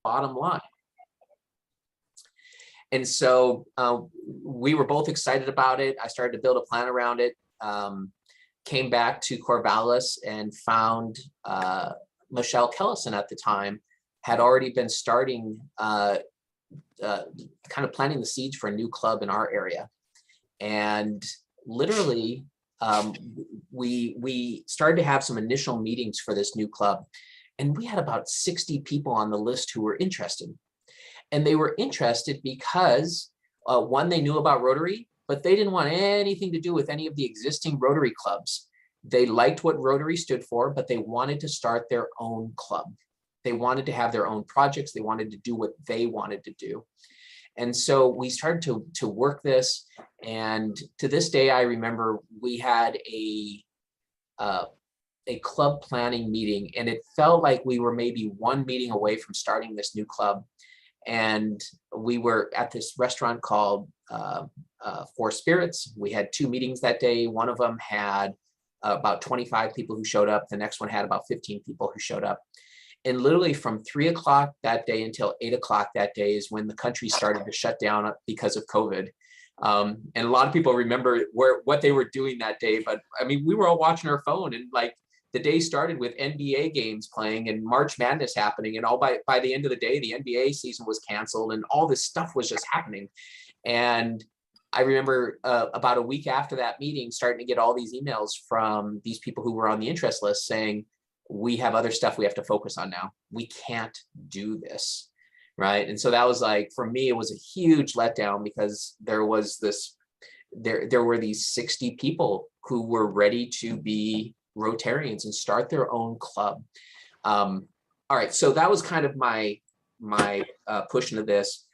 bottom line. And so we were both excited about it. I started to build a plan around it, came back to Corvallis and found Michelle Kellison at the time had already been starting kind of planting the seeds for a new club in our area. And literally, we started to have some initial meetings for this new club. And we had about 60 people on the list who were interested. And they were interested because, one, they knew about Rotary, but they didn't want anything to do with any of the existing Rotary clubs. They liked what Rotary stood for, but they wanted to start their own club. They wanted to have their own projects. They wanted to do what they wanted to do. And so we started to work this. And to this day, I remember we had a club planning meeting, and it felt like we were maybe one meeting away from starting this new club. And we were at this restaurant called Four Spirits. We had 2 meetings that day. One of them had about 25 people who showed up. The next one had about 15 people who showed up. And literally from 3 o'clock that day until 8 o'clock that day is when the country started to shut down because of COVID. And a lot of people remember what they were doing that day. But I mean, we were all watching our phone, and like the day started with NBA games playing and March Madness happening. And all by the end of the day, the NBA season was canceled and all this stuff was just happening. And I remember about a week after that meeting, starting to get all these emails from these people who were on the interest list saying, we have other stuff we have to focus on now. We can't do this, right? And so that was like, for me, it was a huge letdown because there were these 60 people who were ready to be Rotarians and start their own club. All right, so that was kind of my push into this.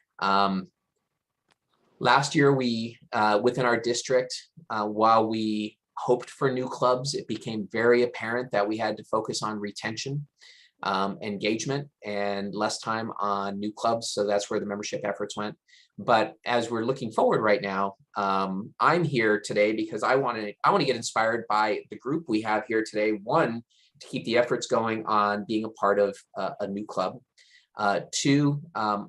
Last year, we within our district, while we hoped for new clubs, it became very apparent that we had to focus on retention, engagement, and less time on new clubs. So that's where the membership efforts went. But as we're looking forward right now, I'm here today because I want to get inspired by the group we have here today. One, to keep the efforts going on being a part of a new club. Two, I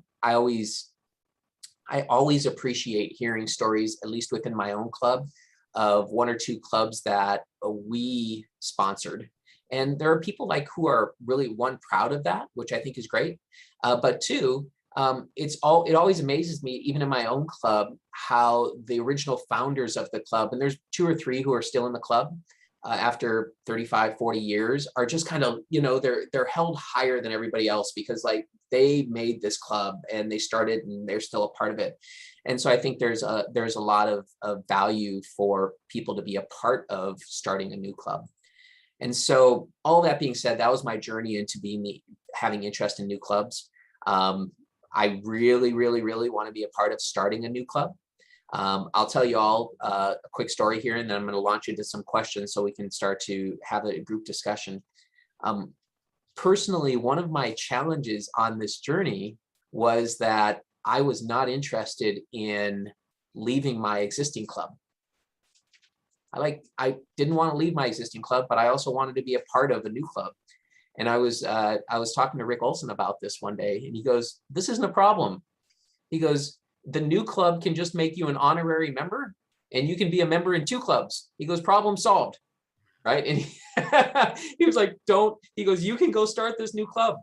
always appreciate hearing stories, at least within my own club, of 1 or 2 clubs that we sponsored. And there are people like who are really, one, proud of that, which I think is great. But two, it always amazes me, even in my own club, how the original founders of the club, and there's 2 or 3 who are still in the club after 35, 40 years, are just kind of, they're held higher than everybody else because like they made this club and they started and they're still a part of it. And so I think there's a lot of value for people to be a part of starting a new club. And so all that being said, that was my journey into having interest in new clubs. I really, really, really want to be a part of starting a new club. I'll tell you all a quick story here, and then I'm going to launch into some questions so we can start to have a group discussion. Personally, one of my challenges on this journey was that I was not interested in leaving my existing club. I didn't want to leave my existing club, but I also wanted to be a part of a new club. And I was talking to Rick Olson about this one day, and he goes, "This isn't a problem." He goes, "The new club can just make you an honorary member, and you can be a member in 2 clubs." He goes, "Problem solved." Right? And he was like, he goes, "You can go start this new club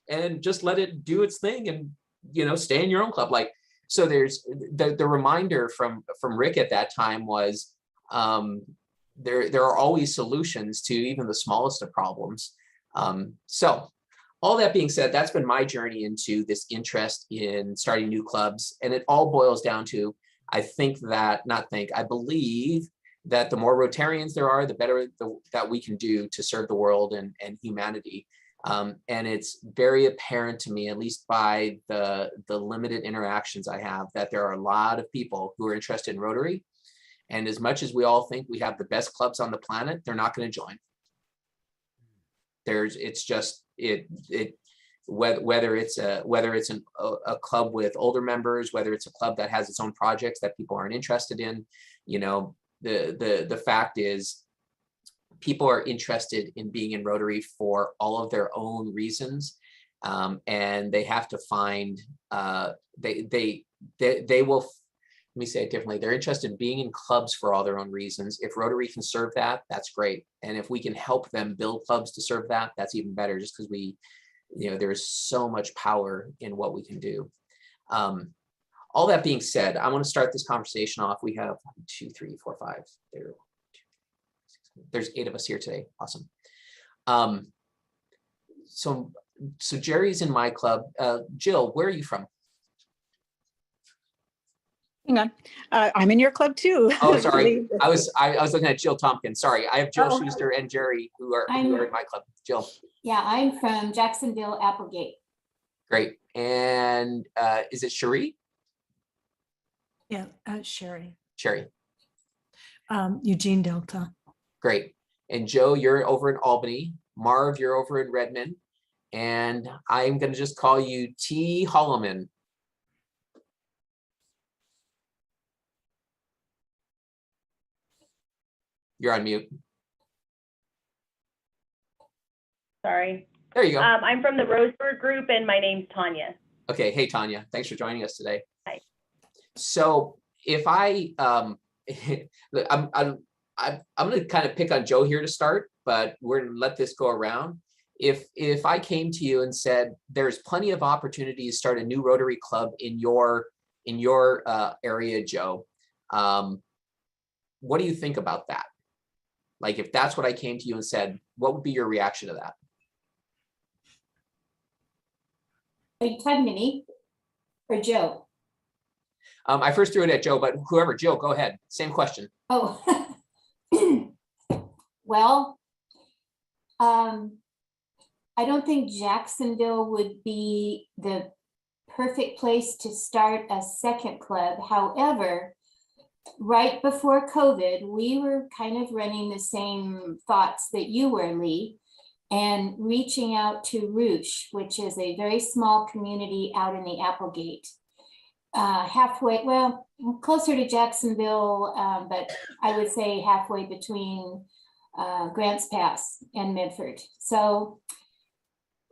and just let it do its thing and, stay in your own club." Like, so there's the reminder from Rick at that time was, there are always solutions to even the smallest of problems. So all that being said, that's been my journey into this interest in starting new clubs. And it all boils down to, I believe that the more Rotarians there are, the better that we can do to serve the world and humanity. And it's very apparent to me, at least by the limited interactions I have, that there are a lot of people who are interested in Rotary. And as much as we all think we have the best clubs on the planet, they're not going to join. Whether it's a club with older members, whether it's a club that has its own projects that people aren't interested in, the fact is people are interested in being in Rotary for all of their own reasons. And they have to find, they will, let me say it differently. They're interested in being in clubs for all their own reasons. If Rotary can serve that, that's great. And if we can help them build clubs to serve that, that's even better, just because we, there's so much power in what we can do. All that being said, I want to start this conversation off. We have 1, 2, 3, 4, 5. There's 8 of us here today. Awesome. So Jerry's in my club. Jill, where are you from? Hang on, I'm in your club too. Oh, sorry. I was looking at Jill Tompkins. Sorry, I have Jill Schuster and Jerry who are in my club. Jill. Yeah, I'm from Jacksonville, Applegate. Great. And is it Cherie? Yeah, Sherry. Sherry. Eugene Delta. Great. And Joe, you're over in Albany. Marv, you're over in Redmond. And I'm going to just call you T. Holloman. You're on mute. Sorry. There you go. I'm from the Roseburg group and my name's Tanya. Okay. Hey, Tanya. Thanks for joining us today. Hi. So if I'm going to kind of pick on Joe here to start, but we're going to let this go around. If I came to you and said, there's plenty of opportunity to start a new Rotary Club in your area, Joe, what do you think about that? Like, if that's what I came to you and said, what would be your reaction to that? Are you talking to me or Joe? I first threw it at Joe, but whoever, Jill, go ahead. Same question. Oh, well, I don't think Jacksonville would be the perfect place to start a second club. However, right before COVID, we were kind of running the same thoughts that you were, Lee, and reaching out to Rouge, which is a very small community out in the Applegate. Halfway, well, closer to Jacksonville, but I would say halfway between Grants Pass and Medford. So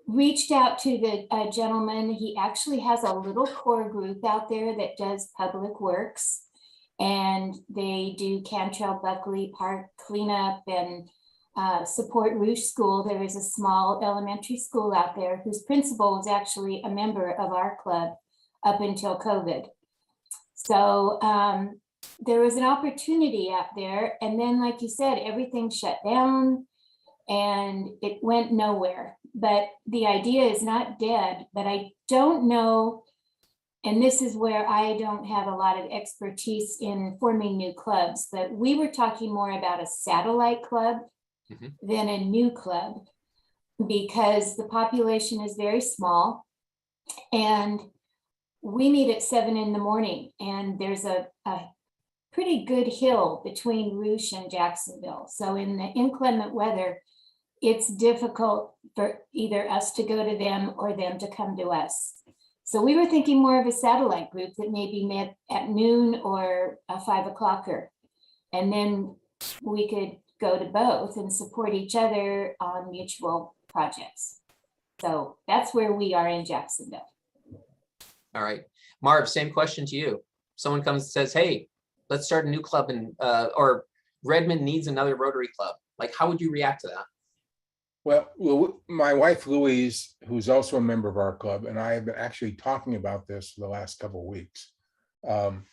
reached out to the gentleman. He actually has a little core group out there that does public works, and they do Cantrell Buckley Park cleanup and support Rouge School. There is a small elementary school out there whose principal was actually a member of our club up until COVID. So there was an opportunity out there. And then, like you said, everything shut down and it went nowhere. But the idea is not dead, but I don't know. And this is where I don't have a lot of expertise in forming new clubs, but we were talking more about a satellite club than a new club, because the population is very small and we meet at 7 in the morning, and there's a pretty good hill between Rouge and Jacksonville. So in the inclement weather, it's difficult for either us to go to them or them to come to us. So we were thinking more of a satellite group that maybe met at noon or a 5 o'clocker. And then we could go to both and support each other on mutual projects. So that's where we are in Jacksonville. All right. Marv, same question to you. Someone comes and says, hey, let's start a new club or Redmond needs another Rotary Club. Like, how would you react to that? Well, my wife, Louise, who's also a member of our club, and I have been actually talking about this the last couple of weeks. 4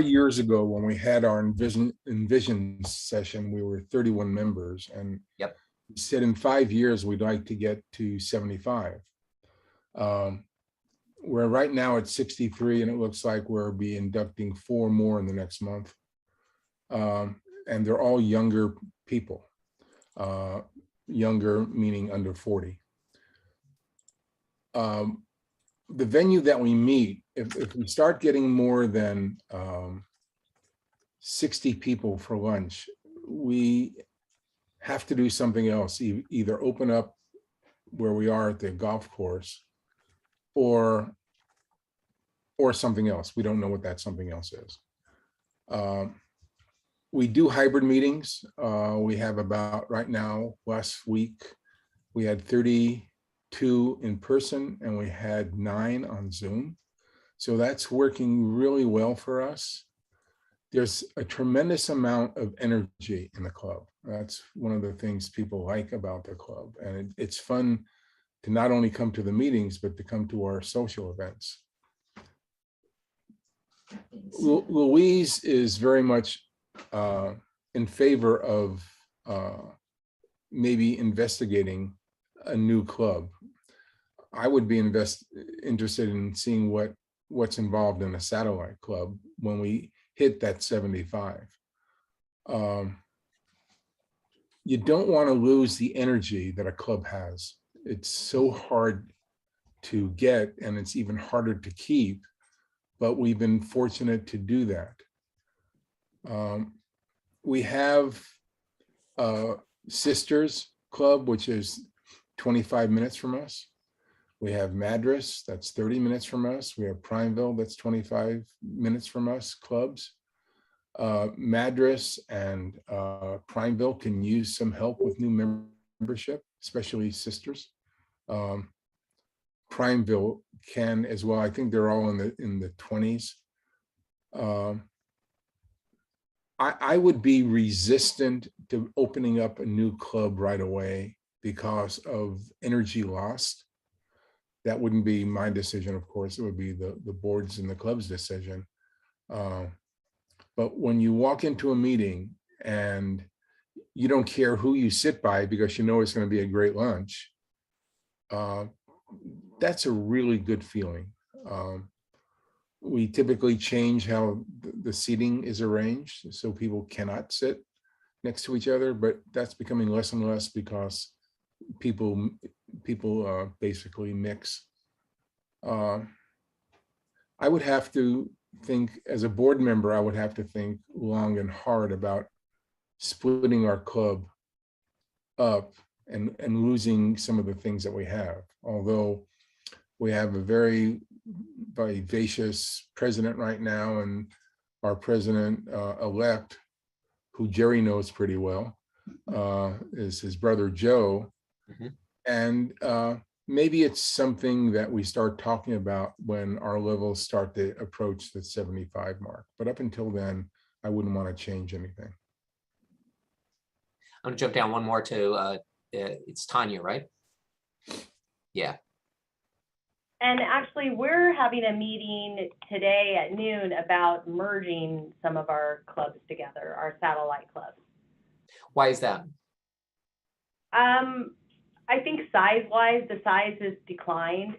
years ago, when we had our Envision session, we were 31 members, and we said in 5 years, we'd like to get to 75. We're right now at 63, and it looks like we'll be inducting 4 more in the next month. And they're all younger people. Younger meaning under 40. The venue that we meet, if we start getting more than 60 people for lunch, we have to do something else, either open up where we are at the golf course or something else. We don't know what that something else is. We do hybrid meetings. We have about, right now, last week, we had 30 2 in person, and we had 9 on Zoom. So that's working really well for us. There's a tremendous amount of energy in the club. That's one of the things people like about the club. And it's fun to not only come to the meetings, but to come to our social events. Louise is very much in favor of maybe investigating a new club. I would be interested in seeing what's involved in a satellite club when we hit that 75. You don't want to lose the energy that a club has. It's so hard to get, and it's even harder to keep, but we've been fortunate to do that. We have Sisters Club, which is 25 minutes from us. We have Madras, that's 30 minutes from us. We have Primeville, that's 25 minutes from us, clubs. Madras and Primeville can use some help with new membership, especially Sisters. Primeville can as well. I think they're all in the 20s. I would be resistant to opening up a new club right away because of energy lost. That wouldn't be my decision, of course. It would be the board's and the club's decision. But when you walk into a meeting and you don't care who you sit by because you know it's going to be a great lunch, that's a really good feeling. We typically change how the seating is arranged so people cannot sit next to each other, but that's becoming less and less because people basically mix. I would have to think, as a board member, I would have to think long and hard about splitting our club up and losing some of the things that we have. Although we have a very vivacious president right now, and our president elect, who Jerry knows pretty well, is his brother Joe. Mm-hmm. And maybe it's something that we start talking about when our levels start to approach the 75 mark. But up until then, I wouldn't want to change anything. I'm gonna jump down one more to, it's Tanya, right? Yeah. And actually, we're having a meeting today at noon about merging some of our clubs together, our satellite clubs. Why is that? I think size-wise, the size has declined.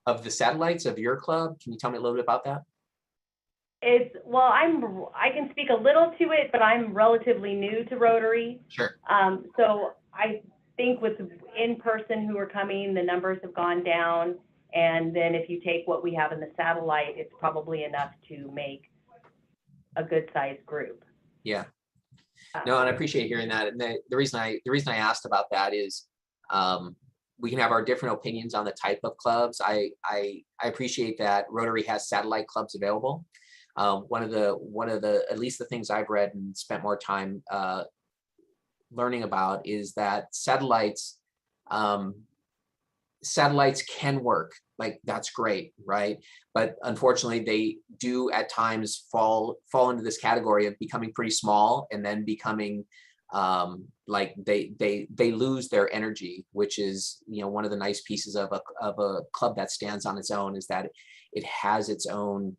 Of the satellites of your club, can you tell me a little bit about that? Well, I can speak a little to it, but I'm relatively new to Rotary. Sure. So I think with in-person who are coming, the numbers have gone down. And then if you take what we have in the satellite, it's probably enough to make a good sized group. Yeah. No, and I appreciate hearing that. And the reason I asked about that is we can have our different opinions on the type of clubs. I appreciate that Rotary has satellite clubs available. One of the at least the things I've read and spent more time learning about is that satellites can work. Like, that's great, right? But unfortunately, they do at times fall into this category of becoming pretty small and then becoming like they lose their energy, which is, you know, one of the nice pieces of a club that stands on its own is that it has its own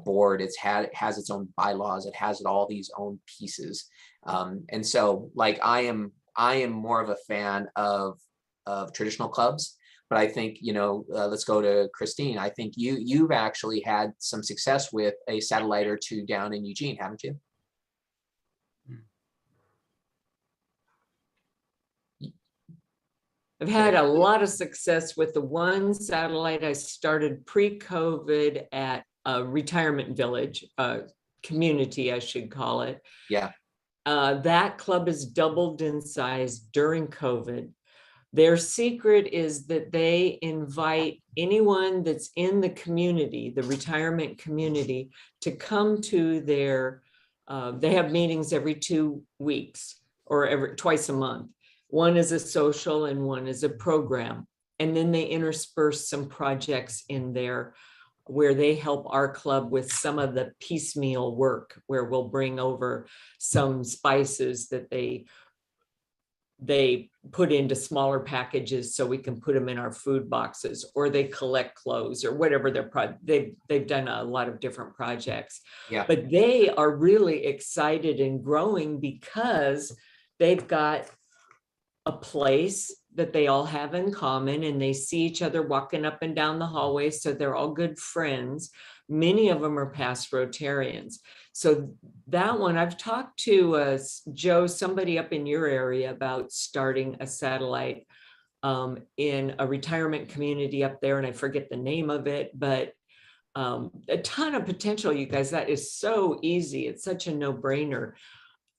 board, it has its own bylaws, it has all these own pieces, and so like I am more of a fan of traditional clubs. But I think, you know, let's go to Christine. I think you've actually had some success with a satellite or two down in Eugene, haven't you? I've had a lot of success with the one satellite I started pre-COVID at a retirement village, community, I should call it. Yeah. That club has doubled in size during COVID. Their secret is that they invite anyone that's in the community, the retirement community, to come to their, they have meetings every 2 weeks or twice a month. One is a social and one is a program. And then they intersperse some projects in there where they help our club with some of the piecemeal work, where we'll bring over some spices that they put into smaller packages so we can put them in our food boxes, or they collect clothes or whatever they've done a lot of different projects. Yeah. But they are really excited and growing because they've got a place that they all have in common, and they see each other walking up and down the hallway, so they're all good friends. Many of them are past Rotarians. So that one, I've talked to Joe, somebody up in your area, about starting a satellite in a retirement community up there, and I forget the name of it, but a ton of potential, you guys. That is so easy. It's such a no-brainer.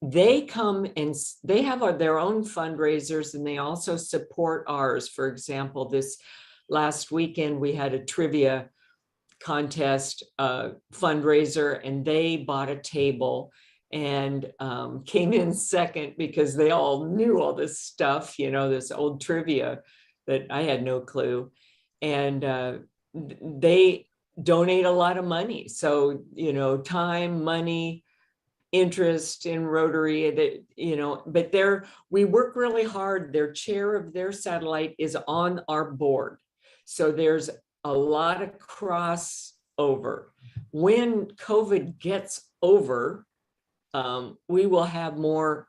They come and they have their own fundraisers, and they also support ours. For example, this last weekend, we had a trivia contest fundraiser, and they bought a table and came in second because they all knew all this stuff, this old trivia that I had no clue. And they donate a lot of money. So, time, money, interest in Rotary, that but we work really hard. Their chair of their satellite is on our board, so there's a lot of crossover. When COVID gets over, we will have more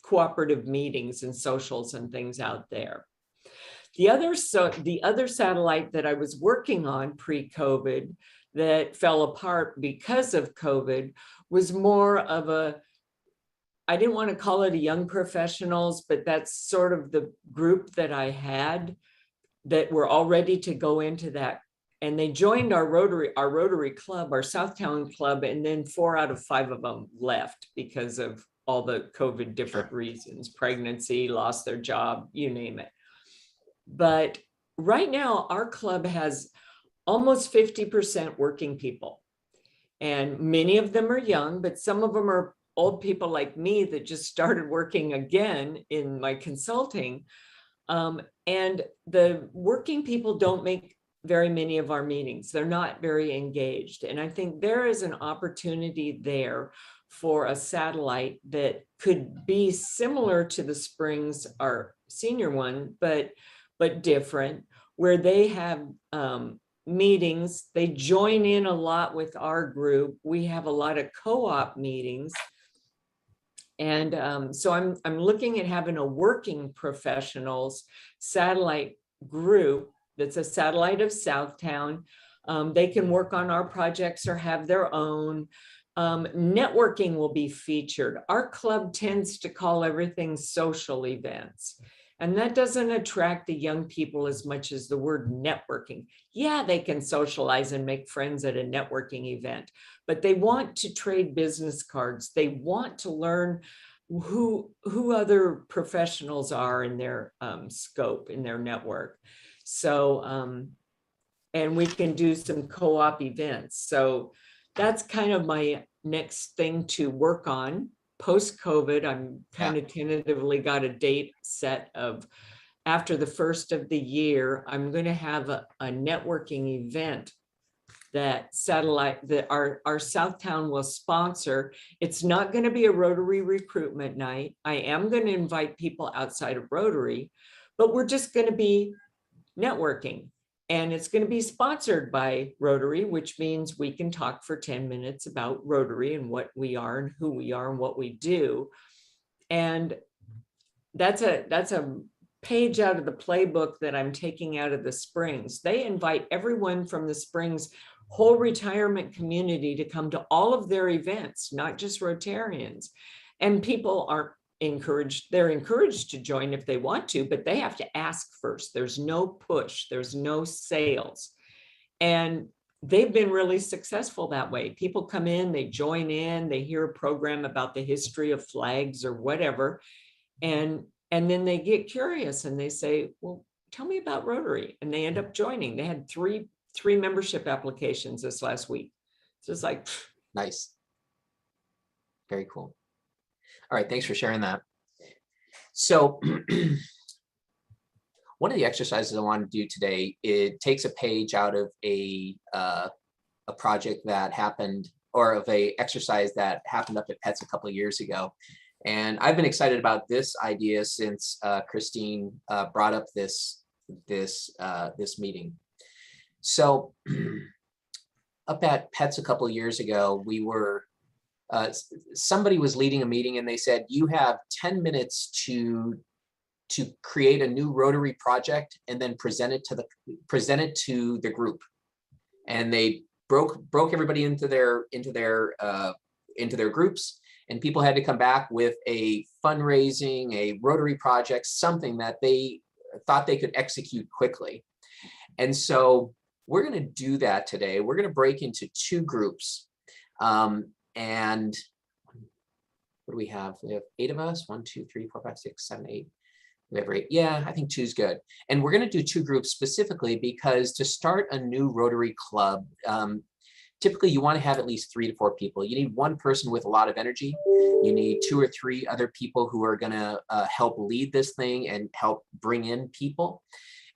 cooperative meetings and socials and things out there. The other satellite that I was working on pre-COVID that fell apart because of COVID was more of I didn't want to call it a young professionals, but that's sort of the group that I had that were all ready to go into that. And they joined our Rotary club, our Southtown club, and then 4 out of 5 of them left because of all the COVID different reasons, pregnancy, lost their job, you name it. But right now, our club has almost 50% working people. And many of them are young, but some of them are old people like me that just started working again in my consulting. And the working people don't make very many of our meetings. They're not very engaged. And I think there is an opportunity there for a satellite that could be similar to the Springs, our senior one, but different, where they have meetings. They join in a lot with our group. We have a lot of co-op meetings. And so I'm looking at having a working professionals satellite group that's a satellite of Southtown. They can work on our projects or have their own. Networking will be featured. Our club tends to call everything social events. And that doesn't attract the young people as much as the word networking. Yeah, they can socialize and make friends at a networking event, but they want to trade business cards. They want to learn who other professionals are in their scope, in their network. So, and we can do some co-op events. So that's kind of my next thing to work on. Post-COVID, I'm kind of tentatively got a date set of after the first of the year, I'm going to have a networking event that our Southtown will sponsor. It's not going to be a Rotary recruitment night. I am going to invite people outside of Rotary, but we're just going to be networking. And it's going to be sponsored by Rotary, which means we can talk for 10 minutes about Rotary and what we are and who we are and what we do. And that's a page out of the playbook that I'm taking out of the Springs. They invite everyone from the Springs whole retirement community to come to all of their events, not just Rotarians. And people aren't encouraged. They're encouraged to join if they want to, but they have to ask first. There's no push, there's no sales. And they've been really successful that way. People come in, they join in, they hear a program about the history of flags or whatever. And then they get curious and they say, well, tell me about Rotary. And they end up joining. They had three membership applications this last week. So it's like, nice. Very cool. All right, thanks for sharing that. So one of the exercises I want to do today, it takes a page out of a project that happened, or of a exercise that happened up at Pets a couple of years ago. And I've been excited about this idea since Christine brought up this meeting. So up at Pets a couple of years ago, we were, somebody was leading a meeting and they said, you have 10 minutes to create a new Rotary project and then present it to the group. And they broke everybody into their groups, and people had to come back with a fundraising, a Rotary project, something that they thought they could execute quickly. And so we're going to do that today. We're going to break into 2 groups. And what do we have? We have 8 of us. 1, 2, 3, 4, 5, 6, 7, 8. We have 8. Yeah, I think 2 is good. And we're going to do 2 groups specifically because to start a new Rotary club, typically you want to have at least 3 to 4 people. You need one person with a lot of energy. You need 2 or 3 other people who are going to help lead this thing and help bring in people.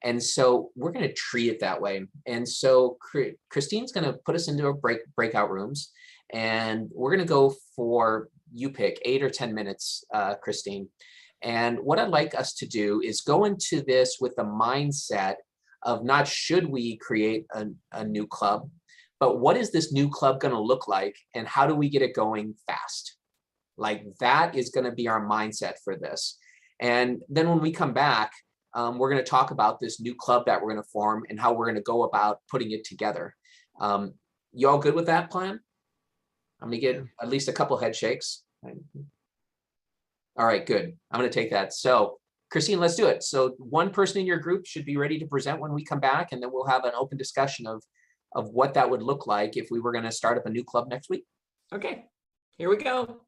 And so we're going to treat it that way. And so Christine's going to put us into a breakout rooms, and we're going to go for, you pick, 8 or 10 minutes, Christine. And what I'd like us to do is go into this with the mindset of not should we create a new club, but what is this new club going to look like and how do we get it going fast? Like that is going to be our mindset for this. And then when we come back, we're going to talk about this new club that we're going to form and how we're going to go about putting it together. You all good with that plan? I'm going to get at least a couple head shakes. All right, good. I'm going to take that. So Christine, let's do it. So one person in your group should be ready to present when we come back, and then we'll have an open discussion of what that would look like if we were going to start up a new club next week. Okay, here we go.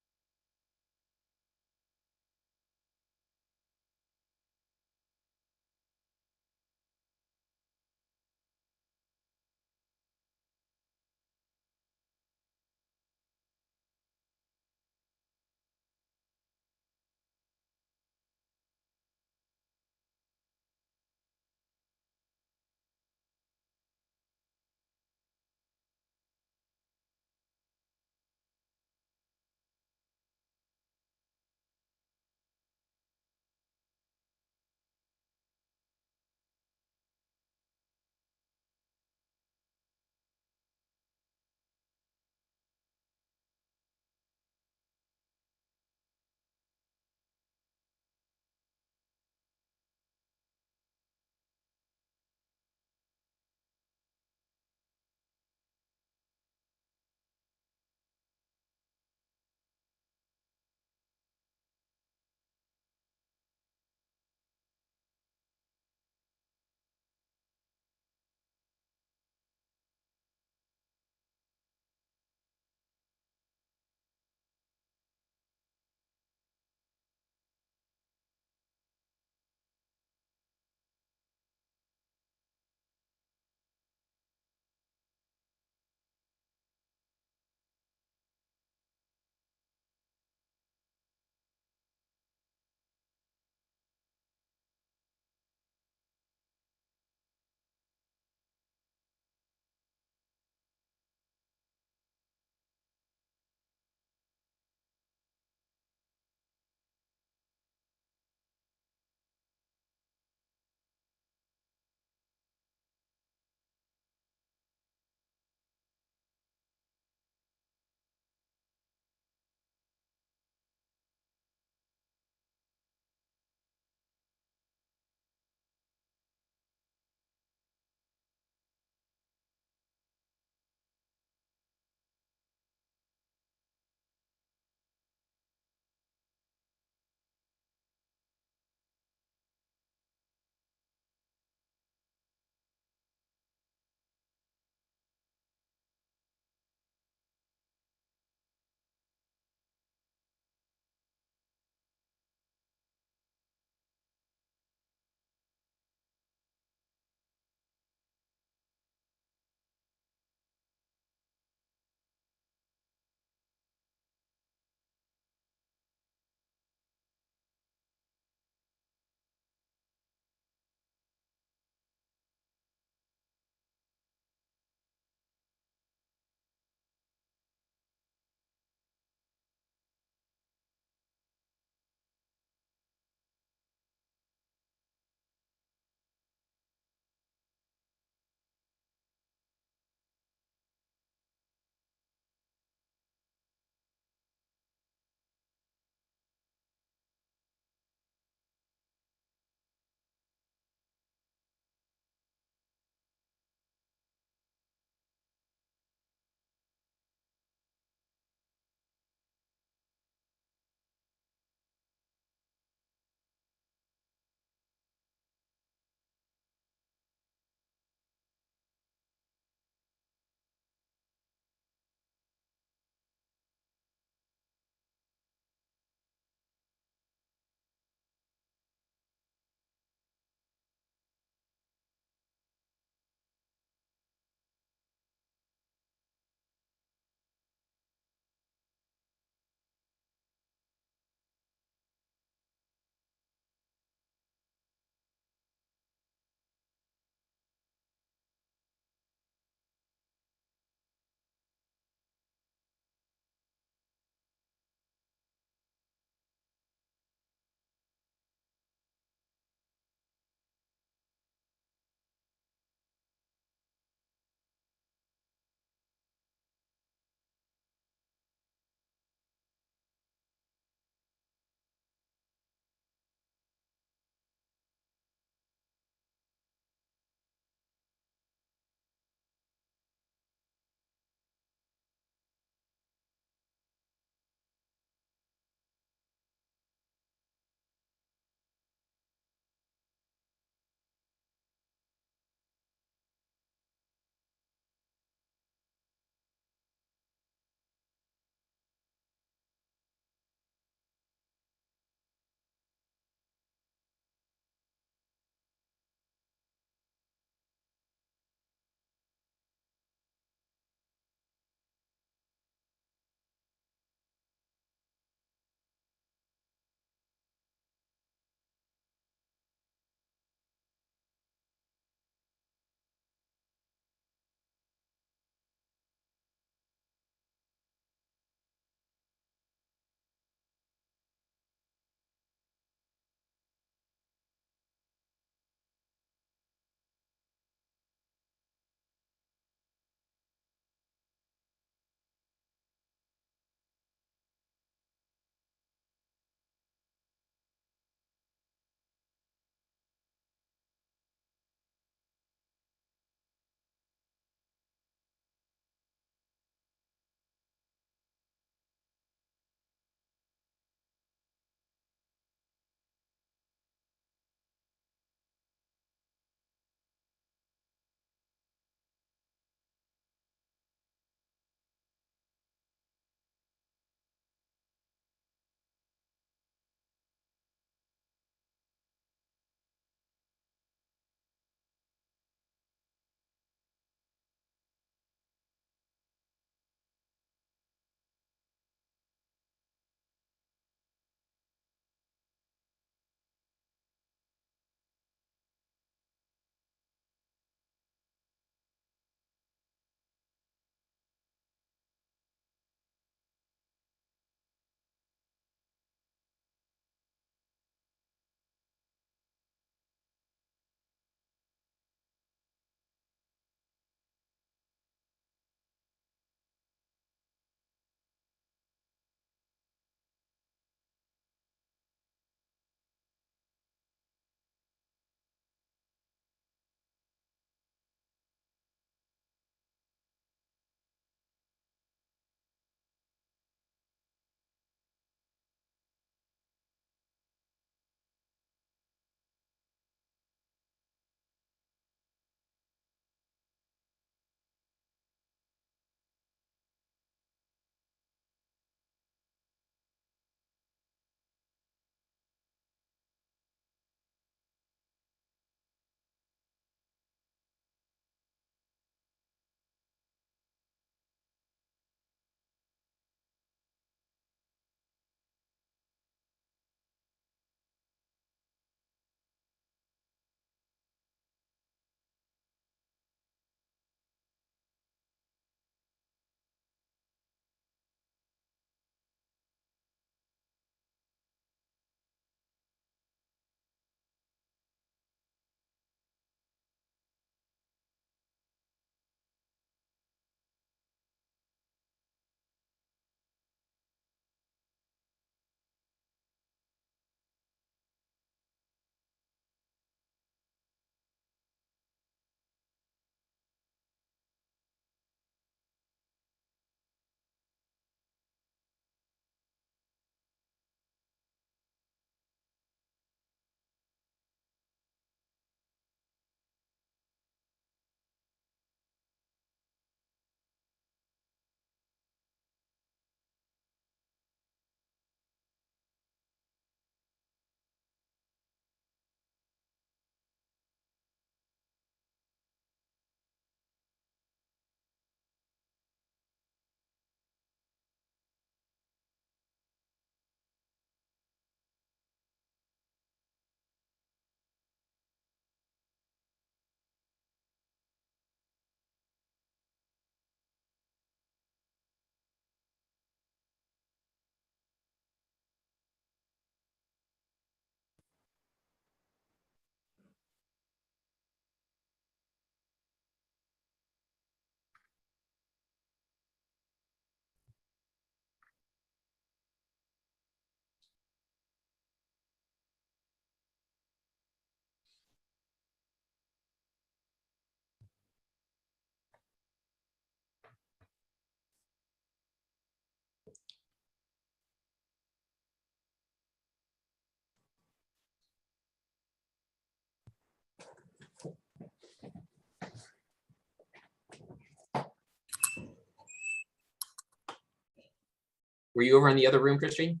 Were you over in the other room, Christine?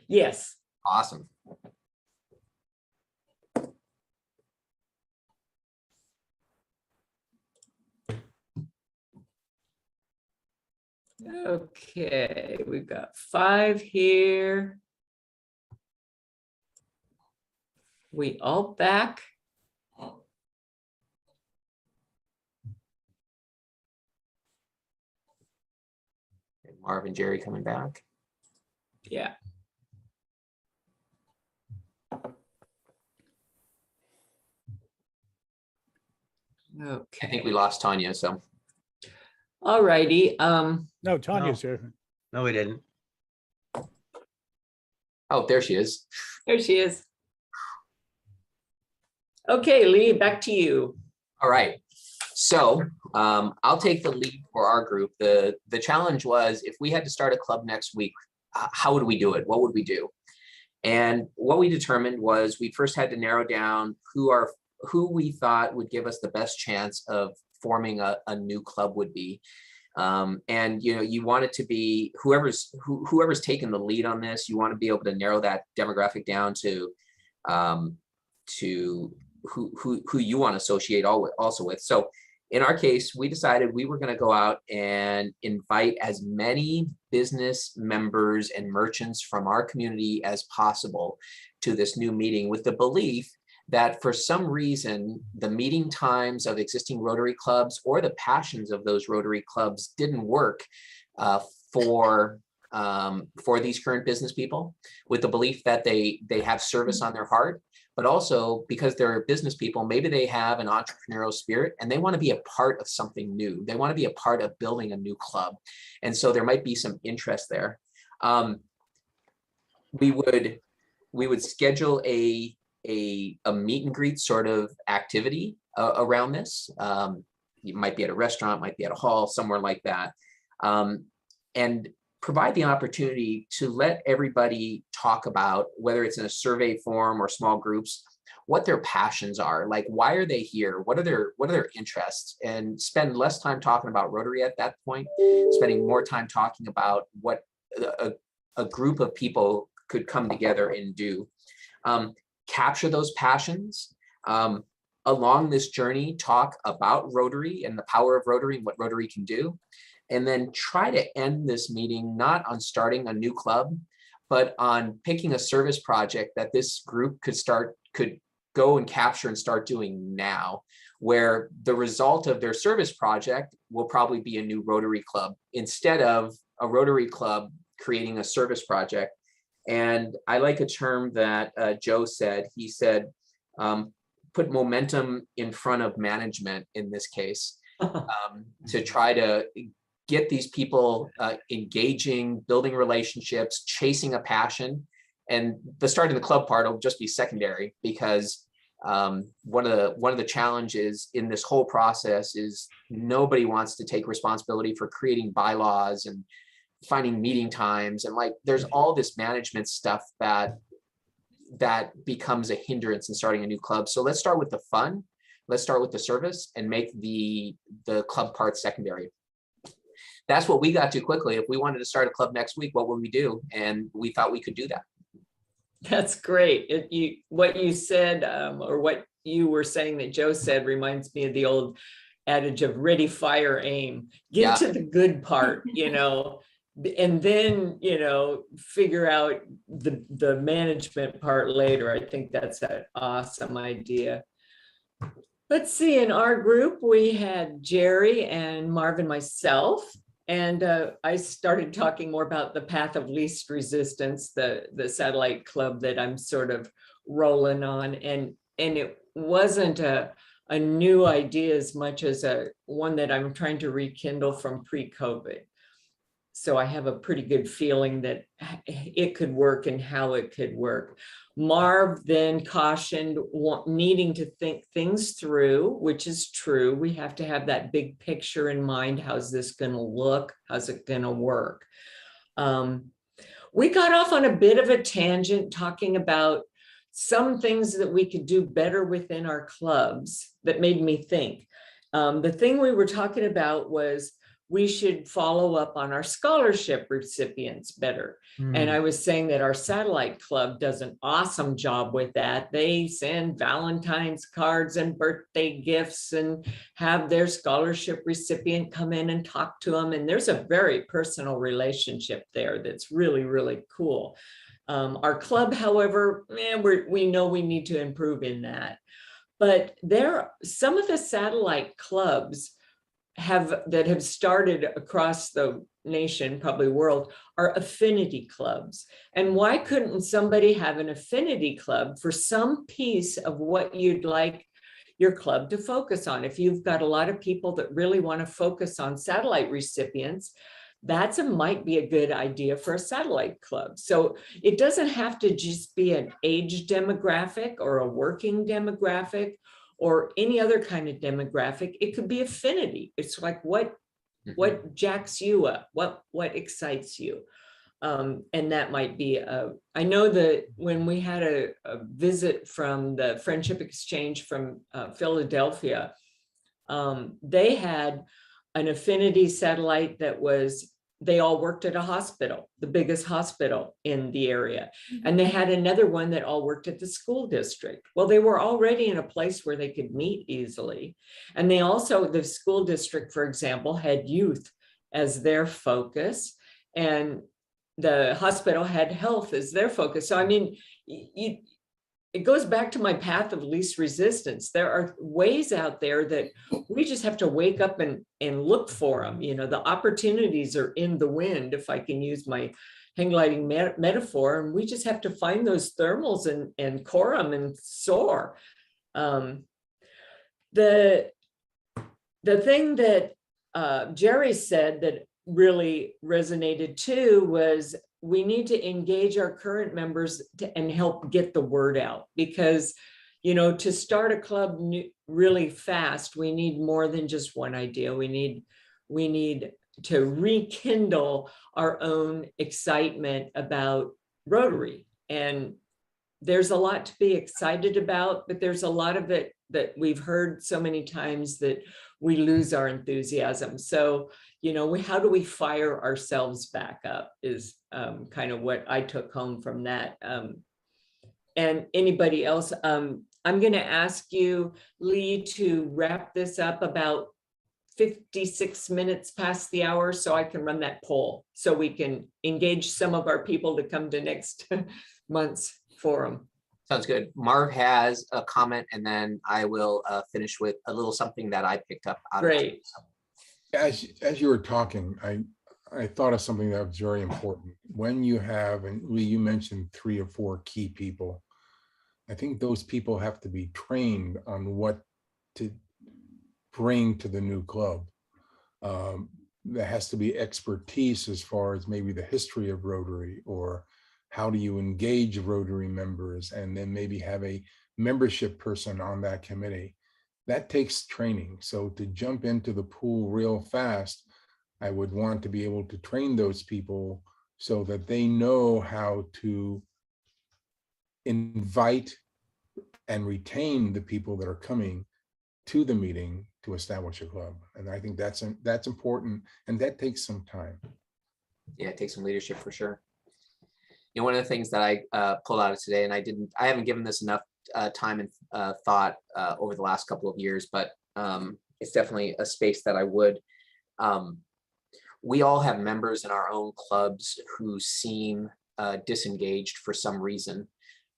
Yes. Awesome. Okay, we've got 5 here. We all back. Marv and Jerry coming back. Yeah. I Okay. think we lost Tanya, so. All righty. No, Tanya's here. No, we didn't. Oh, there she is. There she is. Okay, Lee, back to you. All right. So I'll take the lead for our group. The challenge was, if we had to start a club next week, how would we do it? What would we do? And what we determined was we first had to narrow down who we thought would give us the best chance of forming a new club would be. And you want it to be whoever's taken the lead on this. You want to be able to narrow that demographic down to who you want to associate also with. So in our case, we decided we were going to go out and invite as many business members and merchants from our community as possible to this new meeting, with the belief that for some reason, the meeting times of existing Rotary clubs or the passions of those Rotary clubs didn't work for these current business people, with the belief that they have service on their heart, but also because they're business people, maybe they have an entrepreneurial spirit and they want to be a part of something new. They want to be a part of building a new club. And so there might be some interest there. We would schedule a meet and greet sort of activity around this. You might be at a restaurant, might be at a hall, somewhere like that. And provide the opportunity to let everybody talk about, whether it's in a survey form or small groups, what their passions are. Like, why are they here? What are their interests? And spend less time talking about Rotary at that point, spending more time talking about what a group of people could come together and do. Capture those passions. Along this journey, talk about Rotary and the power of Rotary and what Rotary can do. And then try to end this meeting not on starting a new club, but on picking a service project that this group could go and capture and start doing now, where the result of their service project will probably be a new Rotary club instead of a Rotary club creating a service project. And I like a term that Joe said. He said, put momentum in front of management in this case, to try to get these people engaging, building relationships, chasing a passion. And the starting the club part will just be secondary, because one of the challenges in this whole process is nobody wants to take responsibility for creating bylaws and finding meeting times. And like, there's all this management stuff that becomes a hindrance in starting a new club. So let's start with the fun. Let's start with the service and make the club part secondary. That's what we got to quickly. If we wanted to start a club next week, what would we do? And we thought we could do that. That's great. What you said, or what you were saying that Joe said, reminds me of the old adage of ready, fire, aim. Get to the good part, and then, figure out the management part later. I think that's an awesome idea. Let's see, in our group, we had Jerry and Marv and myself. And I started talking more about the path of least resistance, the satellite club that I'm sort of rolling on. And it wasn't a new idea as much as one that I'm trying to rekindle from pre-COVID. So I have a pretty good feeling that it could work and how it could work. Marv then cautioned needing to think things through, which is true. We have to have that big picture in mind. How's this going to look? How's it going to work? We got off on a bit of a tangent talking about some things that we could do better within our clubs that made me think. The thing we were talking about was we should follow up on our scholarship recipients better. And I was saying that our satellite club does an awesome job with that. They send Valentine's cards and birthday gifts and have their scholarship recipient come in and talk to them. And there's a very personal relationship there that's really, really cool. Our club, however, we know we need to improve in that. But some of the satellite clubs that have started across the nation, probably world, are affinity clubs. And why couldn't somebody have an affinity club for some piece of what you'd like your club to focus on? If you've got a lot of people that really want to focus on satellite recipients, might be a good idea for a satellite club. So it doesn't have to just be an age demographic or a working demographic or any other kind of demographic. It could be affinity. It's like what jacks you up, what excites you. And that might be I know that when we had a visit from the Friendship Exchange from Philadelphia, they had an affinity satellite they all worked at a hospital, the biggest hospital in the area. And they had another one that all worked at the school district. Well, they were already in a place where they could meet easily. And they also, the school district, for example, had youth as their focus, and the hospital had health as their focus. So, I mean, it goes back to my path of least resistance. There are ways out there that we just have to wake up and look for them. You know, the opportunities are in the wind, if I can use my hang gliding metaphor, and we just have to find those thermals and core them and soar. The thing that Jerry said that really resonated too was we need to engage our current members and help get the word out, because, you know, to start a club really fast, we need more than just one idea. We need to rekindle our own excitement about Rotary. And there's a lot to be excited about, but there's a lot of it that we've heard so many times that we lose our enthusiasm. So, you know, how do we fire ourselves back up is kind of what I took home from that. And anybody else, I'm going to ask you, Lee, to wrap this up about 56 minutes past the hour so I can run that poll so we can engage some of our people to come to next month's forum. Sounds good. Marv has a comment, and then I will finish with a little something that I picked up out of it. As you were talking, I thought of something that was very important. When you have, and Lee, you mentioned 3 or 4 key people, I think those people have to be trained on what to bring to the new club. There has to be expertise as far as maybe the history of Rotary, or how do you engage Rotary members, and then maybe have a membership person on that committee. That takes training. So to jump into the pool real fast, I would want to be able to train those people so that they know how to invite and retain the people that are coming to the meeting to establish a club. And I think that's important, and that takes some time. Yeah, it takes some leadership for sure. You know, one of the things that I pulled out of today, and I haven't given this enough time and thought over the last couple of years, but it's definitely a space that I would. We all have members in our own clubs who seem disengaged for some reason.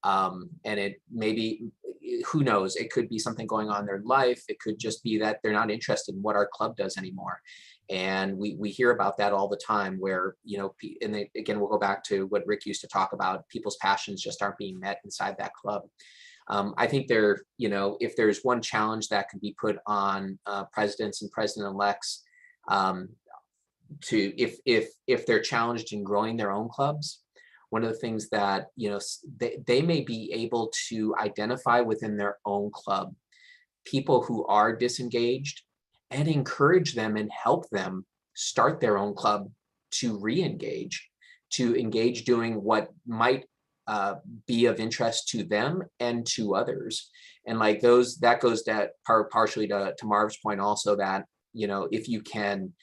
And it maybe, who knows, it could be something going on in their life. It could just be that they're not interested in what our club does anymore. And we hear about that all the time where, you know, and again, we'll go back to what Rick used to talk about, people's passions just aren't being met inside that club. I think you know, if there's one challenge that could be put on presidents and president-elects if they're challenged in growing their own clubs, one of the things that, you know, they may be able to identify within their own club people who are disengaged and encourage them and help them start their own club to re-engage, to engage doing what might be of interest to them and to others. And like that goes that partially to Marv's point also, that, you know, if you can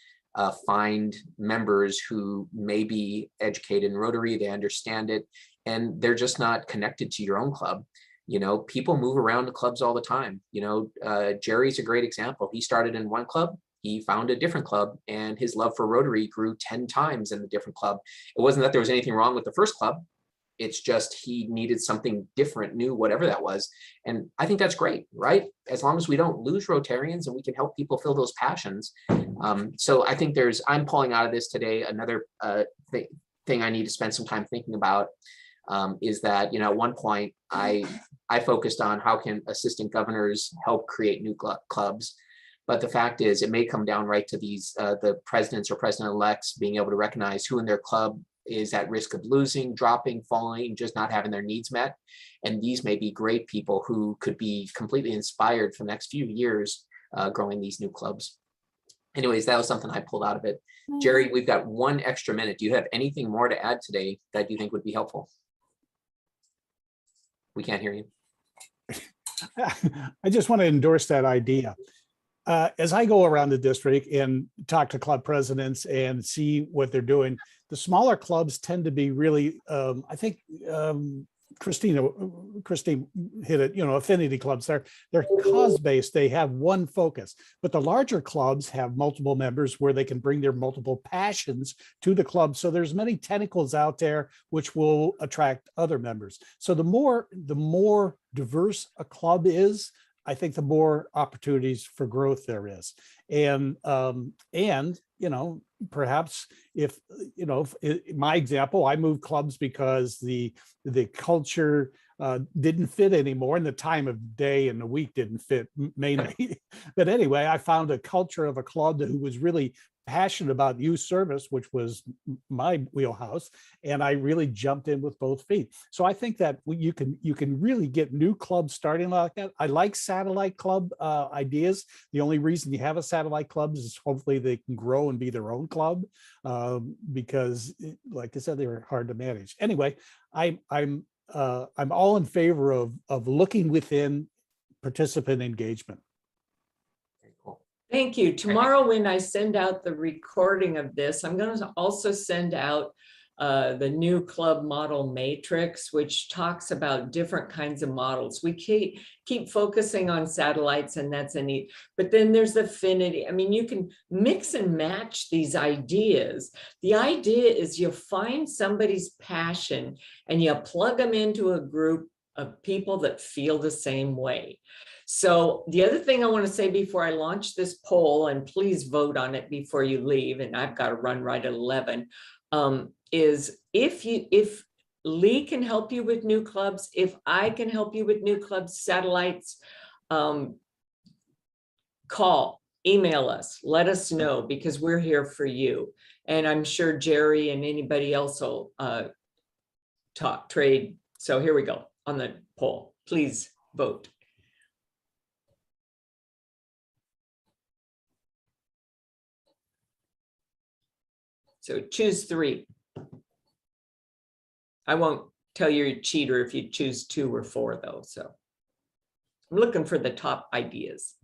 find members who may be educated in Rotary, they understand it, and they're just not connected to your own club. You know, people move around the clubs all the time. You know, Jerry's a great example. He started in one club, he found a different club, and his love for Rotary grew 10 times in the different club. It wasn't that there was anything wrong with the first club. It's just he needed something different, new, whatever that was. And I think that's great, right? As long as we don't lose Rotarians and we can help people fill those passions. So I think I'm pulling out of this today another thing I need to spend some time thinking about. Is that, you know, at one point I focused on how can assistant governors help create new clubs. But the fact is, it may come down right to these, the presidents or president-elects being able to recognize who in their club is at risk of losing, dropping, falling, just not having their needs met. And these may be great people who could be completely inspired for the next few years growing these new clubs. Anyways, that was something I pulled out of it. Jerry, we've got 1 extra minute. Do you have anything more to add today that you think would be helpful? We can't hear you. I just want to endorse that idea. As I go around the district and talk to club presidents and see what they're doing, the smaller clubs tend to be really, I think Christine hit it, you know, affinity clubs, they're cause-based, they have one focus, but the larger clubs have multiple members where they can bring their multiple passions to the club. So there's many tentacles out there which will attract other members. So the more diverse a club is, I think the more opportunities for growth there is. And you know, perhaps if, you know, my example, I moved clubs because the culture didn't fit anymore, and the time of day and the week didn't fit mainly. But anyway, I found a culture of a club who was really passionate about youth service, which was my wheelhouse, and I really jumped in with both feet. So I think that you can really get new clubs starting like that. I like satellite club ideas. The only reason you have a satellite club is hopefully they can grow and be their own club, because, like I said, they were hard to manage. Anyway, I'm all in favor of looking within participant engagement. Thank you. Tomorrow, when I send out the recording of this, I'm going to also send out the new club model matrix, which talks about different kinds of models. We keep focusing on satellites, and that's a neat, but then there's affinity. I mean, you can mix and match these ideas. The idea is you find somebody's passion and you plug them into a group of people that feel the same way. So the other thing I want to say before I launch this poll, and please vote on it before you leave, and I've got to run right at 11, is if Lee can help you with new clubs, if I can help you with new clubs, satellites, call, email us, let us know, because we're here for you. And I'm sure Jerry and anybody else will talk trade. So here we go on the poll. Please vote. So choose 3. I won't tell you you're a cheater if you choose 2 or 4 though. So I'm looking for the top ideas.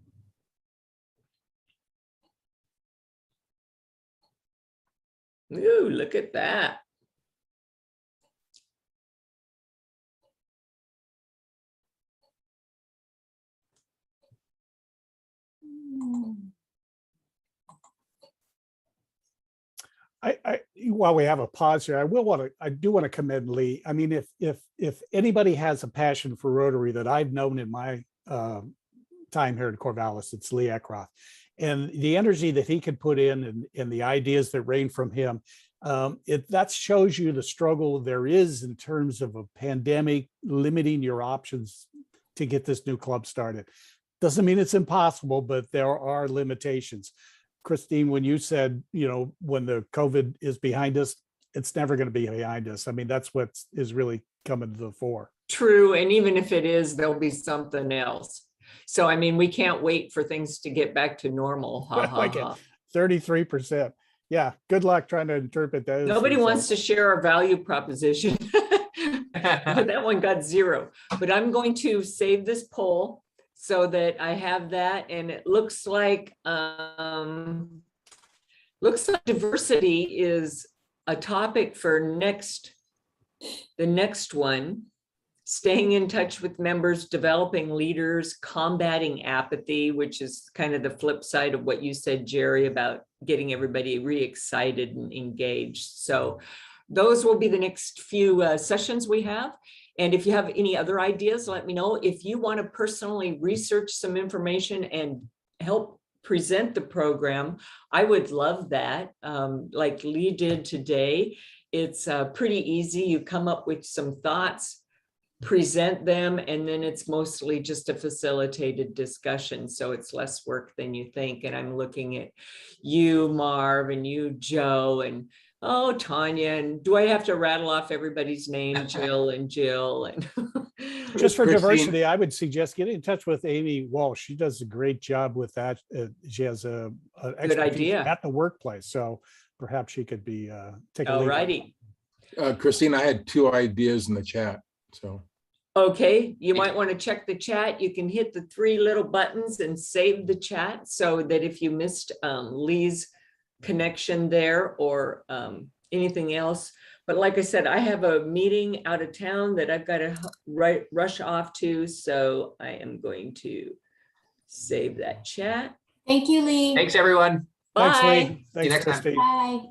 Ooh, look at that. While we have a pause here, I do want to commend Lee. I mean, if anybody has a passion for Rotary that I've known in my time here in Corvallis, it's Lee Eckroth. And the energy that he could put in and the ideas that rain from him, that shows you the struggle there is in terms of a pandemic limiting your options to get this new club started. Doesn't mean it's impossible, but there are limitations. Christine, when you said, you know, when the COVID is behind us, it's never going to be behind us. I mean, that's what is really coming to the fore. True. And even if it is, there'll be something else. So, I mean, we can't wait for things to get back to normal. Ha, ha, Like ha. 33%. Yeah. Good luck trying to interpret those. Nobody wants to share our value proposition. That one got 0. But I'm going to save this poll so that I have that, and it looks like Looks like diversity is a topic for the next one. Staying in touch with members, developing leaders, combating apathy, which is kind of the flip side of what you said, Jerry, about getting everybody re-excited and engaged. So those will be the next few sessions we have. And if you have any other ideas, let me know. If you want to personally research some information and help present the program, I would love that. Like Lee did today, it's pretty easy. You come up with some thoughts, present them, and then it's mostly just a facilitated discussion. So it's less work than you think. And I'm looking at you, Marv, and you, Joe, and oh, Tanya. And do I have to rattle off everybody's name? Jill and Jill. And Just for Christine. diversity, I would suggest getting in touch with Amy Walsh. She does a great job with that. She has a expertise idea. at the workplace, so perhaps she could be take a all lead. righty. Christine, I had 2 ideas in the chat, so. Okay, you might want to check the chat. You can hit the 3 little buttons and save the chat so that if you missed Lee's connection there or anything else. But like I said, I have a meeting out of town that I've got to rush off to. So I am going to save that chat. Thank you, Lee. Thanks, everyone. Thanks, Bye. Lee. See you Thanks, next time. Christine. Bye.